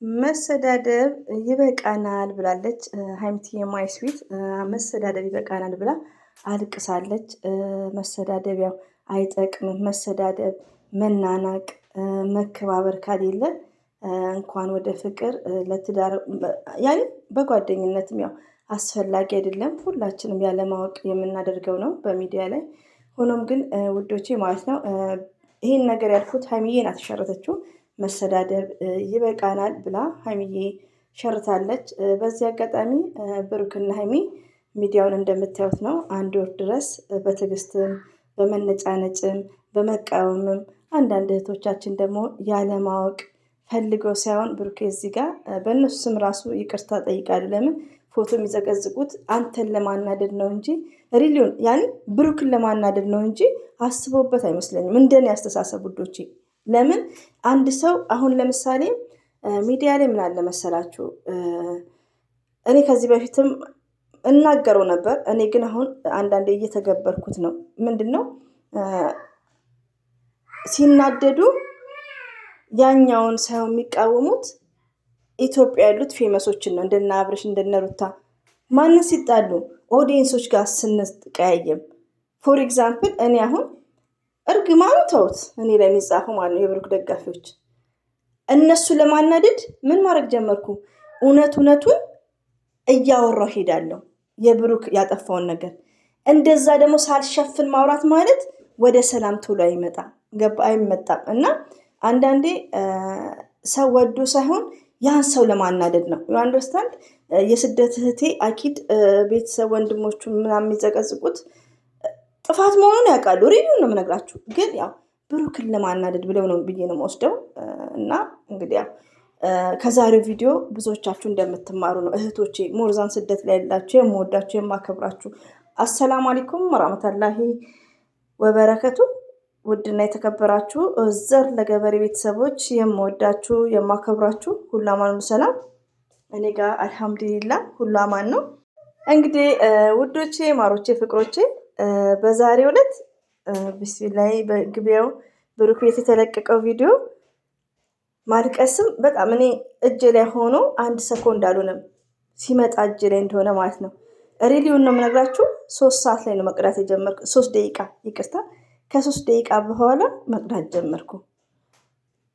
መሰዳደብ ይበቃናል ብላለች ሀይሚቲ የማይ ስዊት መሰዳደብ ይበቃናል ብላ አልቅሳለች። መሰዳደብ ያው አይጠቅምም። መሰዳደብ፣ መናናቅ፣ መከባበር ከሌለ እንኳን ወደ ፍቅር ለትዳር ያኔ በጓደኝነትም ያው አስፈላጊ አይደለም። ሁላችንም ያለማወቅ የምናደርገው ነው በሚዲያ ላይ። ሆኖም ግን ውዶቼ ማለት ነው ይሄን ነገር ያልኩት ሀይሚዬ ናት የሸረተችው። መሰዳደብ ይበቃናል ብላ ሀይሚዬ ሸርታለች። በዚህ አጋጣሚ ብሩክና ሀይሚ ሚዲያውን እንደምታዩት ነው። አንድ ወር ድረስ በትዕግስትም በመነጫነጭም በመቃወምም አንዳንድ እህቶቻችን ደግሞ ያለማወቅ ፈልገው ሳይሆን ብሩክ እዚህ ጋር በእነሱ ስም ራሱ ይቅርታ ጠይቃሉ። ለምን ፎቶ የሚዘቀዝቁት አንተን ለማናደድ ነው እንጂ ሪሊዮን ያኔ ብሩክን ለማናደድ ነው እንጂ አስበውበት አይመስለኝም። እንደኔ አስተሳሰብ ውዶቼ። ለምን አንድ ሰው አሁን ለምሳሌ ሚዲያ ላይ ምን አለ መሰላችሁ፣ እኔ ከዚህ በፊትም እናገረው ነበር። እኔ ግን አሁን አንዳንዴ እየተገበርኩት ነው። ምንድን ነው ሲናደዱ ያኛውን ሳይሆን የሚቃወሙት ኢትዮጵያ ያሉት ፌመሶችን ነው። እንደነ አብርሽ እንደነ ሩታ ማንን ሲጣሉ ኦዲየንሶች ጋር ስንቀያየም፣ ፎር ኤግዛምፕል እኔ አሁን እርግማኑ ተውት፣ እኔ ላይ የሚጻፉ ማለት ነው የብሩክ ደጋፊዎች፣ እነሱ ለማናደድ ምን ማድረግ ጀመርኩ? እውነቱን እያወራሁ ሄዳለሁ፣ የብሩክ ያጠፋውን ነገር። እንደዛ ደግሞ ሳልሸፍን ማውራት ማለት ወደ ሰላም ቶሎ አይመጣም። እና አንዳንዴ ሰው ወዶ ሳይሆን ያን ሰው ለማናደድ ነው። ዩ አንደርስታንድ። የስደት እህቴ አኪድ ቤተሰብ ወንድሞቹ ምናምን የሚዘቀዝቁት ጥፋት መሆኑን ያውቃሉ። ሪቪው ነው የምነግራችሁ። ግን ያው ብሩክን ለማናደድ ብለው ነው ብዬ ነው የምወስደው። እና እንግዲህ ያው ከዛሬው ቪዲዮ ብዙዎቻችሁ እንደምትማሩ ነው እህቶቼ፣ ሞርዛን ስደት ላይ ያላችሁ የምወዳችሁ የማከብራችሁ። አሰላሙ አለይኩም ወራህመቱላሂ ወበረከቱ። ውድና የተከበራችሁ ዘር ለገበሬ ቤተሰቦች የምወዳችሁ የማከብራችሁ ሁሉ አማን ሰላም። እኔ ጋር አልሐምዱሊላህ ሁሉ አማን ነው። እንግዲህ ውዶቼ፣ ማሮቼ፣ ፍቅሮቼ በዛሬው ዕለት ቢስሚላሂ በግቢያው ብሩክ ቤት የተለቀቀው ቪዲዮ ማልቀስም በጣም እኔ እጄ ላይ ሆኖ አንድ ሰኮንድ አልሆነም ሲመጣ እጄ ላይ እንደሆነ ማለት ነው። ሪሊውን ነው የምነግራችሁ። 3 ሰዓት ላይ ነው መቅዳት የጀመርኩ። 3 ደቂቃ ይቅርታ፣ ከ3 ደቂቃ በኋላ መቅዳት ጀመርኩ።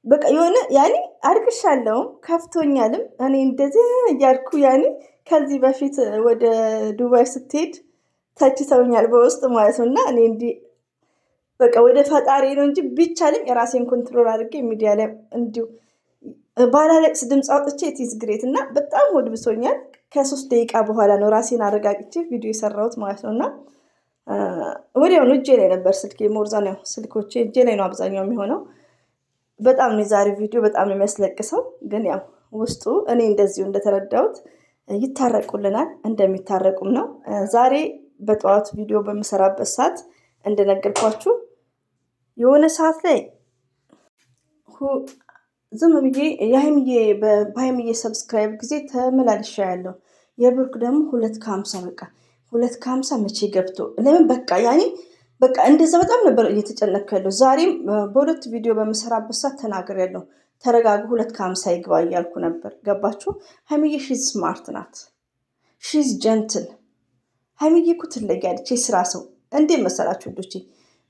በቃ የሆነ ያኔ አልቅሻለሁም ከፍቶኛልም። እኔ እንደዚህ እያልኩ ያኔ ከዚህ በፊት ወደ ዱባይ ስትሄድ ተችተውኛል በውስጥ ማለት ነው። እና እኔ እንዲህ በቃ ወደ ፈጣሪ ነው እንጂ ቢቻልም የራሴን ኮንትሮል አድርጌ ሚዲያ ላይ እንዲሁ ባላለቅስ ድምፅ አውጥቼ ኢትዝ ግሬት። እና በጣም ሆድ ብሶኛል። ከ3 ደቂቃ በኋላ ነው ራሴን አረጋግቼ ቪዲዮ የሰራሁት ማለት ነው። እና ወዲያውኑ እጄ ላይ ነበር ስልኬ። ሞርዛ ነው ስልኮቼ እጄ ላይ ነው አብዛኛው የሚሆነው። በጣም ነው የዛሬ ቪዲዮ በጣም ነው የሚያስለቅሰው። ግን ያው ውስጡ እኔ እንደዚሁ እንደተረዳሁት ይታረቁልናል፣ እንደሚታረቁም ነው። ዛሬ በጠዋት ቪዲዮ በምሰራበት ሰዓት እንደነገርኳችሁ የሆነ ሰዓት ላይ ዝም ብዬ በሀይሚዬ ሰብስክራይብ ጊዜ ተመላልሻ ያለው የብሩክ ደግሞ 250 በቃ 250 መቼ ገብቶ ለምን በቃ ያኔ በቃ እንደዛ በጣም ነበር እየተጨነኩ ያለው። ዛሬም በሁለት ቪዲዮ በምሰራበት ሰዓት ተናግሬያለሁ። ተረጋጉ 250 ይግባ እያልኩ ነበር። ገባችሁ? ሀይሚዬ ሺዝ ስማርት ናት፣ ሺዝ ጀንትል። ሀይሚዬ እኮ ትለያለች። የስራ ሰው እንዴት መሰላችሁ ልጆቼ?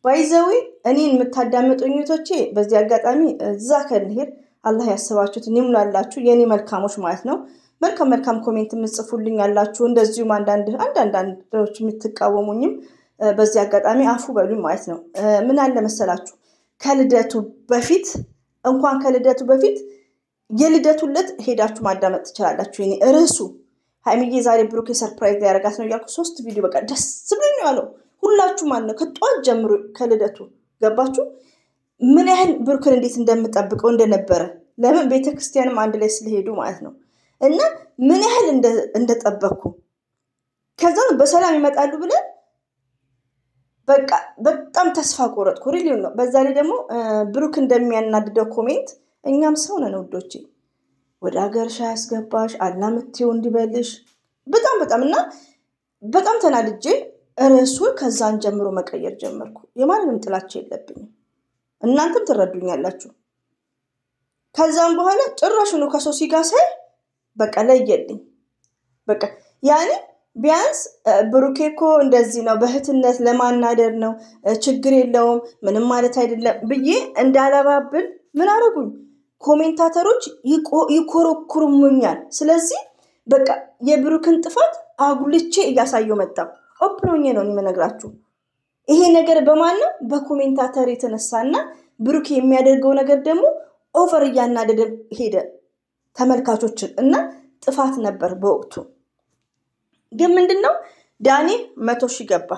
ባይዘዊ እኔን የምታዳምጡኝ እህቶቼ በዚህ አጋጣሚ እዛ ከልሄድ አላህ ያስባችሁትን ይሙላላችሁ። የኔ መልካሞች ማለት ነው። መልካም ኮሜንት የምጽፉልኝ ያላችሁ፣ እንደዚሁም አንዳንዶች የምትቃወሙኝም በዚህ አጋጣሚ አፉ በሉኝ ማለት ነው። ምን አለ መሰላችሁ ከልደቱ በፊት የልደቱ ዕለት ሄዳችሁ ማዳመጥ ትችላላችሁ። የኔ ርዕሱ ሀይሚዬ ዛሬ ብሩክ ሰርፕራይዝ ያደርጋት ነው እያልኩ 3 ቪዲዮ በቃ ደስ ብሎኝ ነው ያለው። ሁላችሁ ማለት ነው ከጠዋት ጀምሮ ከልደቱ ገባችሁ ምን ያህል ብሩክን እንዴት እንደምጠብቀው እንደነበረ። ለምን ቤተክርስቲያንም አንድ ላይ ስለሄዱ ማለት ነው። እና ምን ያህል እንደጠበቅኩ ከዛ በሰላም ይመጣሉ ብለን በቃ በጣም ተስፋ ቆረጥኩ። ሪሊውን ነው። በዛ ላይ ደግሞ ብሩክ እንደሚያናድደው ኮሜንት እኛም ሰው ነን ውዶቼ። ወደ ሀገርሽ ያስገባሽ አላምቴው እንዲበልሽ በጣም እና በጣም ተናድጄ ርዕሱ ከዛን ጀምሮ መቀየር ጀመርኩ። የማንንም ጥላቻ የለብኝም። እናንተም ትረዱኛላችሁ። ከዛም በኋላ ጭራሽ ነው ከሶሲ ጋር ሳይ በቃ ለየልኝ። በቃ ያኔ ቢያንስ ብሩኬ እኮ እንደዚህ ነው በእህትነት ለማናደር ነው ችግር የለውም ምንም ማለት አይደለም ብዬ እንዳለባብል ምን አረጉኝ? ኮሜንታተሮች ይኮረኩሩሙኛል። ስለዚህ በቃ የብሩክን ጥፋት አጉልቼ እያሳየው መጣሁ። ኦፕኖኜ ነው የምነግራችሁ። ይሄ ነገር በማን ነው? በኮሜንታተር የተነሳና ብሩክ የሚያደርገው ነገር ደግሞ ኦቨር እያናደደ ሄደ ተመልካቾችን እና ጥፋት ነበር በወቅቱ። ግን ምንድነው ዳኒ 100 ሺህ ገባ፣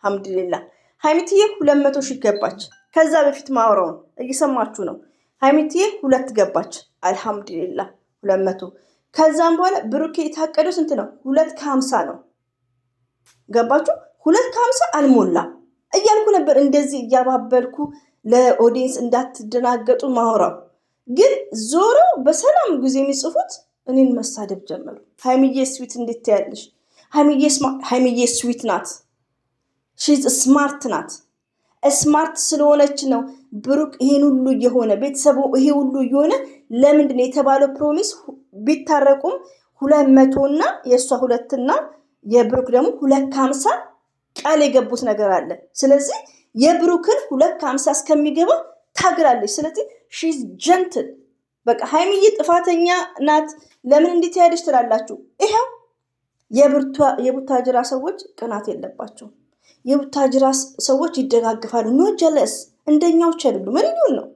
አልሐምዱሊላህ። ሀይሚትዬ 200 ሺህ ገባች። ከዛ በፊት ማውራውን እየሰማችሁ ነው። ሀይሚትዬ 2 ገባች፣ አልሐምዱሊላህ 200። ከዛም በኋላ ብሩክ የታቀደው ስንት ነው? 250 ነው። ገባችሁ? 250 አልሞላም እያልኩ ነበር እንደዚህ እያባበልኩ ለኦዲየንስ እንዳትደናገጡ ማውራው። ግን ዞሮ በሰላም ጊዜ የሚጽፉት እኔን መሳደብ ጀመሩ። ሀይሚዬ ስዊት እንዴት ትያለሽ? ሀይሚዬ ስዊት ናት፣ ሺዝ ስማርት ናት። ስማርት ስለሆነች ነው ብሩክ ይሄን ሁሉ እየሆነ ቤተሰቡ ይሄ ሁሉ እየሆነ ለምንድን ነው የተባለው? ፕሮሚስ ቢታረቁም 200 እና የእሷ 2 እና የብሩክ ደግሞ 250 ቃል የገቡት ነገር አለ። ስለዚህ የብሩክን 250 እስከሚገባ ታግራለች። ስለዚህ ሺዝ ጀንትል። በቃ ሀይሚዬ ጥፋተኛ ናት። ለምን እንዴት ያለች ትላላችሁ? ይሄው የቡታጅራ ሰዎች ቅናት የለባቸው። የቡታጅራ ሰዎች ይደጋግፋሉ። ኖ ጀለስ እንደኛዎች አይደሉም። ሪኒውን ነው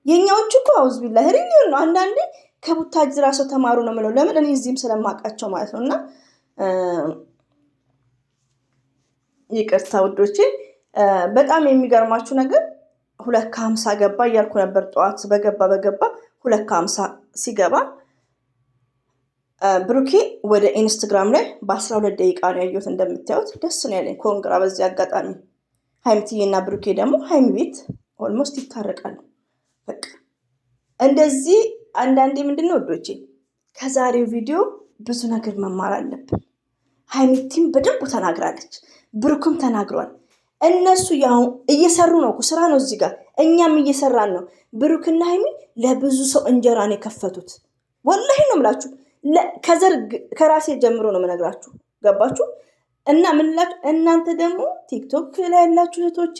የኛዎች እኮ አውዝ ቢላ ሪኒውን ነው። አንዳንዴ ከቡታጅራ ሰው ተማሩ ነው የምለው። ለምን እኔ እዚህም ስለማውቃቸው ማለት ነው። እና ይቅርታ ውዶቼ፣ በጣም የሚገርማችሁ ነገር 250 ገባ እያልኩ ነበር ጠዋት። በገባ 250 ሲገባ ብሩኬ ወደ ኢንስታግራም ላይ በ12 ደቂቃ ነው ያየሁት። እንደምታዩት ደስ ነው ያለኝ። ኮንግራ። በዚህ አጋጣሚ ሀይሚትዬ እና ብሩኬ ደግሞ ሀይሚ ቤት ኦልሞስት ይታረቃሉ። በቃ እንደዚህ አንዳንዴ ምንድነው ወዶቼ ከዛሬው ቪዲዮ ብዙ ነገር መማር አለብን። ሀይሚቲም በደንብ ተናግራለች፣ ብሩክም ተናግሯል። እነሱ ያው እየሰሩ ነው፣ ስራ ነው እዚህ ጋር፣ እኛም እየሰራን ነው። ብሩክና ሀይሚ ለብዙ ሰው እንጀራን የከፈቱት ወላሂ ነው የምላችሁ። ከራሴ ጀምሮ ነው የምነግራችሁ። ገባችሁ? እና ምንላችሁ እናንተ ደግሞ ቲክቶክ ላይ ያላችሁ እህቶቼ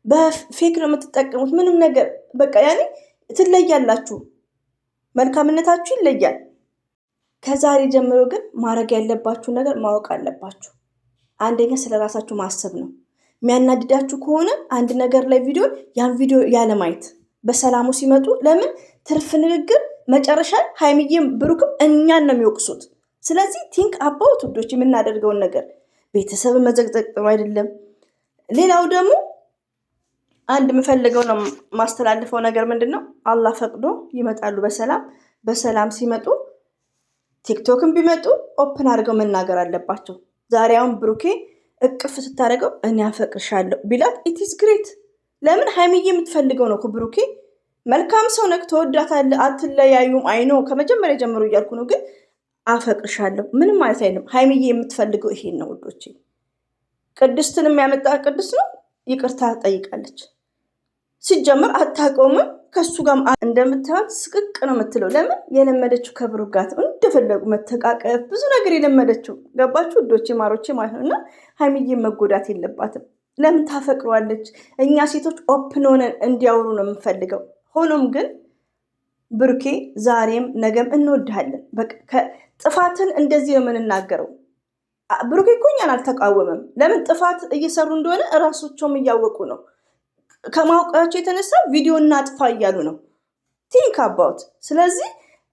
በፌክ ነው የምትጠቀሙት። ምንም ነገር በቃ ያኔ ትለያላችሁ፣ መልካምነታችሁ ይለያል። ከዛሬ ጀምሮ ግን ማድረግ ያለባችሁ ነገር ማወቅ አለባችሁ። አንደኛ ስለ ራሳችሁ ማሰብ ነው። የሚያናድዳችሁ ከሆነ አንድ ነገር ላይ ያን ቪዲዮ ያለማየት፣ በሰላሙ ሲመጡ ለምን ትርፍ ንግግር መጨረሻ ሀይሚዬም ብሩክም እኛን ነው የሚወቅሱት። ስለዚህ ቲንክ አባውት ውዶች፣ የምናደርገውን ነገር ቤተሰብ መዘግዘግ ጥሩ አይደለም። ሌላው ደግሞ አንድ የምፈልገው ነው ማስተላልፈው ነገር ምንድን ነው፣ አላህ ፈቅዶ ይመጣሉ በሰላም ሲመጡ ቲክቶክም ቢመጡ ኦፕን አድርገው መናገር አለባቸው። ዛሬ አሁን ብሩኬ እቅፍ ስታደርገው እኔ አፈቅርሻለሁ ቢላት ኢትስ ግሬት። ለምን ሀይሚዬ የምትፈልገው ነው። ብሩኬ መልካም ሰው ነክ ተወዳታለህ፣ አትለያዩም። አይኖ ከመጀመሪያ ጀምሮ እያልኩ ነው። ግን አፈቅርሻለሁ ምንም ማለት አይደለም። ሀይሚዬ የምትፈልገው ይሄን ነው ውዶቼ። ቅድስትንም ያመጣ ቅድስት ነው ይቅርታ ጠይቃለች። ሲጀምር አታቆምም። ከሱ ጋር እንደምታዩት ስቅቅ ነው የምትለው። ለምን የለመደችው ከብሩክ ጋር እንደፈለጉ መተቃቀፍ፣ ብዙ ነገር የለመደችው። ገባችሁ ውዶቼ ማሮቼ ማለት ነው። እና ሀይሚዬ መጎዳት የለባትም። ለምን ታፈቅረዋለች። እኛ ሴቶች ኦፕን ሆነን እንዲያወሩ ነው የምንፈልገው። ሆኖም ግን ብሩኬ ዛሬም ነገም እንወድሃለን። ጥፋትን እንደዚህ ነው የምንናገረው። ብሩኬ እኮ እኛን አልተቃወመም። ለምን ጥፋት እየሰሩ እንደሆነ እራሶቸውም እያወቁ ነው። ከማውቃቸው የተነሳ ቪዲዮ እናጥፋ እያሉ ነው። ቲንክ አባውት። ስለዚህ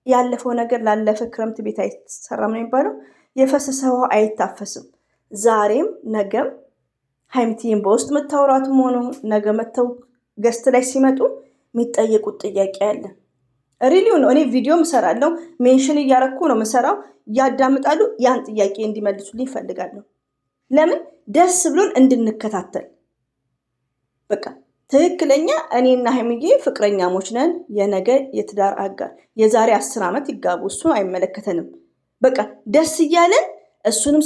ያለፈው ነገር ላለፈ ክረምት ቤት አይሰራም ነው የሚባለው። የፈሰሰ ውሃ አይታፈስም። ዛሬም ነገም ሀይሚትዬን በውስጥ መታወራቱም ሆኖ ነገ መተው ገስት ላይ ሲመጡ የሚጠየቁት ጥያቄ አለ። ሪሊው ነው። እኔ ቪዲዮ ምሰራለሁ፣ ሜንሽን እያረኩ ነው ምሰራው። ያዳምጣሉ። ያን ጥያቄ እንዲመልሱልኝ ይፈልጋለሁ። ለምን ደስ ብሎን እንድንከታተል። በቃ ትክክለኛ እኔና ሀይሚዬ ፍቅረኛሞች ነን። የነገ የትዳር አጋር የዛሬ 10 ዓመት ይጋቡ፣ እሱ አይመለከተንም። በቃ ደስ እያለን እሱንም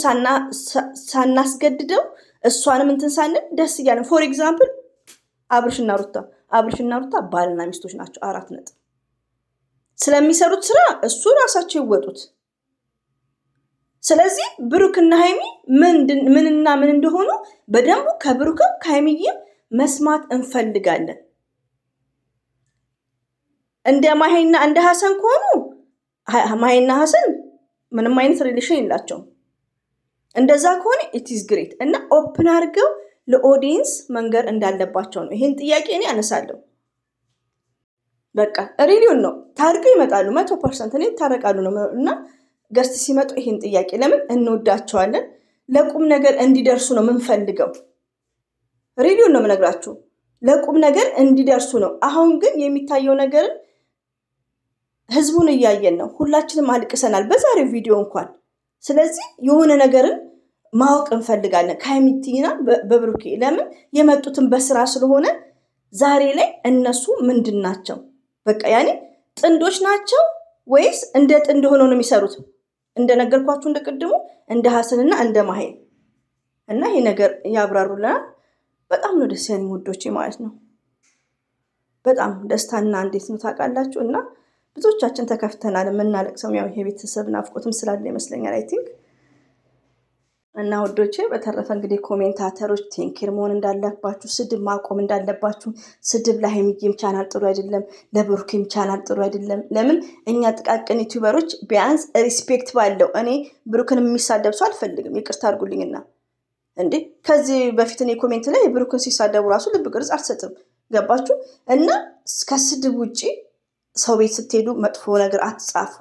ሳናስገድደው እሷንም እንትን ሳንል ደስ እያለን። ፎር ኤግዛምፕል አብርሽና ሩታ ባልና ሚስቶች ናቸው። 4 ነጥብ ስለሚሰሩት ስራ እሱ ራሳቸው ይወጡት። ስለዚህ ብሩክና ሀይሚ ምንና ምን እንደሆኑ በደንቡ ከብሩክም ከሀይሚዬም መስማት እንፈልጋለን። እንደ ማሂና እንደ ሀሰን ከሆኑ ማሂና ሀሰን ምንም አይነት ሪሌሽን የላቸውም። እንደዛ ከሆነ ኢት ኢዝ ግሬት እና ኦፕን አድርገው ለኦዲየንስ መንገር እንዳለባቸው ነው። ይሄን ጥያቄ እኔ አነሳለሁ። በቃ ሪሊውን ነው ታርቀው ይመጣሉ። 100% እኔ ታረቃሉ ነው እና ገስት ሲመጡ ይሄን ጥያቄ ለምን እንወዳቸዋለን፣ ለቁም ነገር እንዲደርሱ ነው የምንፈልገው። ሪሊውን ነው የምነግራችሁ፣ ለቁም ነገር እንዲደርሱ ነው። አሁን ግን የሚታየው ነገርን ህዝቡን እያየን ነው። ሁላችንም አልቅሰናል በዛሬው ቪዲዮ እንኳን። ስለዚህ የሆነ ነገርን ማወቅ እንፈልጋለን ከሀይሚና በብሩኬ። ለምን የመጡትን በስራ ስለሆነ ዛሬ ላይ እነሱ ምንድን ናቸው? በቃ ያኔ ጥንዶች ናቸው ወይስ እንደ ጥንድ ሆነው ነው የሚሰሩት? እንደነገርኳችሁ እንደቅድሙ እንደ ሀሰንና እንደ ማሂ እና ይሄ ነገር ያብራሩልናል። በጣም ነው ደስ ያለኝ ወዶቼ ማለት ነው። በጣም ደስታና እንዴት ነው ታውቃላችሁ? እና ብዙዎቻችን ተከፍተናል። የምናለቅሰው ያው የቤተሰብ ናፍቆትም ስላለ ይመስለኛል አይ ቲንክ። እና ወዶቼ በተረፈ እንግዲህ ኮሜንታተሮች ቴንኬር መሆን እንዳለባችሁ፣ ስድብ ማቆም እንዳለባችሁ። ስድብ ለሀይሚዬም ቻናል ጥሩ አይደለም፣ ለብሩኬም ቻናል ጥሩ አይደለም። ለምን እኛ ጥቃቅን ዩቲዩበሮች ቢያንስ ሪስፔክት ባለው፣ እኔ ብሩክን የሚሳደብ ሰው አልፈልግም፣ ይቅርታ አድርጉልኝና እንዴ ከዚህ በፊት እኔ ኮሜንት ላይ ብሩክን ሲሳደቡ ራሱ ልብ ቅርጽ አልሰጥም። ገባችሁ? እና ከስድብ ውጭ ሰው ቤት ስትሄዱ መጥፎ ነገር አትጻፉ።